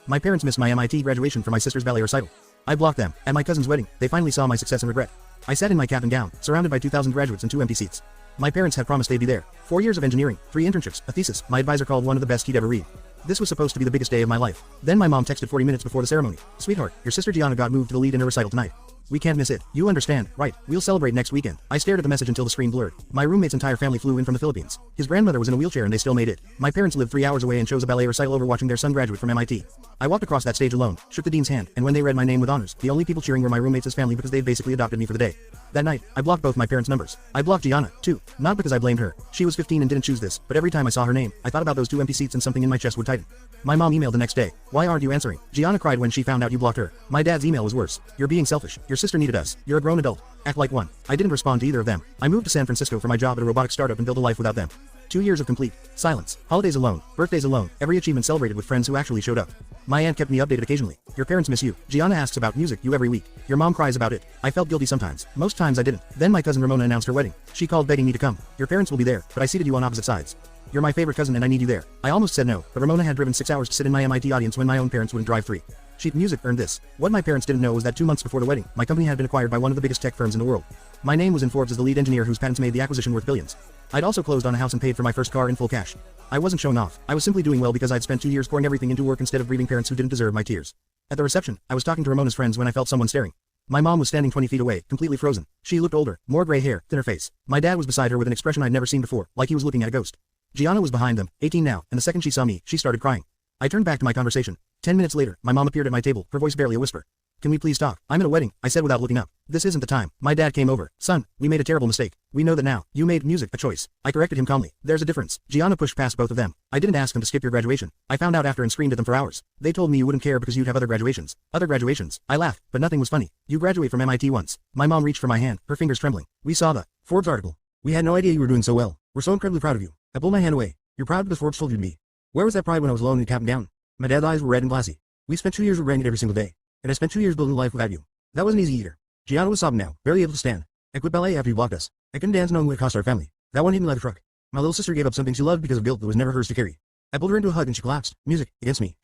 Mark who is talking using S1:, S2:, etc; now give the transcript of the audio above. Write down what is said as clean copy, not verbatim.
S1: My parents missed my MIT graduation for my sister's ballet recital. I blocked them. At my cousin's wedding, they finally saw my success and regret. I sat in my cap and gown, surrounded by 2,000 graduates and 2 empty seats. My parents had promised they'd be there. 4 years of engineering, 3 internships, a thesis. My advisor called one of the best he'd ever read. This was supposed to be the biggest day of my life. Then my mom texted 40 minutes before the ceremony. Sweetheart, your sister Gianna got moved to the lead in her recital tonight. We can't miss it. You understand, right? We'll celebrate next weekend. I stared at the message until the screen blurred. My roommate's entire family flew in from the Philippines. His grandmother was in a wheelchair and they still made it. My parents lived 3 hours away and chose a ballet recital over watching their son graduate from MIT. I walked across that stage alone, shook the dean's hand, and when they read my name with honors, the only people cheering were my roommate's family because they'd basically adopted me for the day. That night, I blocked both my parents' numbers. I blocked Gianna, too. Not because I blamed her. She was 15 and didn't choose this, but every time I saw her name, I thought about those 2 empty seats and something in my chest would tighten. My mom emailed the next day. Why aren't you answering? Gianna cried when she found out you blocked her. My dad's email was worse. You're being selfish. Your sister needed us. You're a grown adult. Act like one. I didn't respond to either of them. I moved to San Francisco for my job at a robotics startup and built a life without them. 2 years of complete silence. Holidays alone. Birthdays alone. Every achievement celebrated with friends who actually showed up. My aunt kept me updated occasionally. Your parents miss you. Gianna asks about music you every week. Your mom cries about it. I felt guilty sometimes. Most times I didn't. Then my cousin Ramona announced her wedding. She called begging me to come. Your parents will be there, but I seated you on opposite sides. You're my favorite cousin and I need you there. I almost said no, but Ramona had driven 6 hours to sit in my MIT audience when my own parents wouldn't drive 3. Sheet music earned this. What my parents didn't know was that 2 months before the wedding, my company had been acquired by one of the biggest tech firms in the world. My name was in Forbes as the lead engineer whose patents made the acquisition worth billions. I'd also closed on a house and paid for my first car in full cash. I wasn't showing off. I was simply doing well because I'd spent 2 years pouring everything into work instead of grieving parents who didn't deserve my tears. At the reception, I was talking to Ramona's friends when I felt someone staring. My mom was standing 20 feet away, completely frozen. She looked older, more gray hair, thinner face. My dad was beside her with an expression I'd never seen before, like he was looking at a ghost. Gianna was behind them, 18 now, and the second she saw me, she started crying. I turned back to my conversation. 10 minutes later, my mom appeared at my table, her voice barely a whisper. Can we please talk? I'm at a wedding, I said without looking up. This isn't the time. My dad came over. Son, we made a terrible mistake. We know that now. You made music a choice. I corrected him calmly. There's a difference. Gianna pushed past both of them. I didn't ask them to skip your graduation. I found out after and screamed at them for hours. They told me you wouldn't care because you'd have other graduations. Other graduations. I laughed, but nothing was funny. You graduate from MIT once. My mom reached for my hand, her fingers trembling. We saw the Forbes article. We had no idea you were doing so well. We're so incredibly proud of you. I pulled my hand away. You're proud because Forbes told you to be. Where was that pride when I was alone in cap and gown? My dad's eyes were red and glassy. We spent 2 years regretting it every single day. And I spent 2 years building a life without you. That wasn't easy either. Gianna was sobbing now, barely able to stand. I quit ballet after you blocked us. I couldn't dance knowing what it cost our family. That one hit me like a truck. My little sister gave up something she loved because of guilt that was never hers to carry. I pulled her into a hug and she collapsed, music, against me.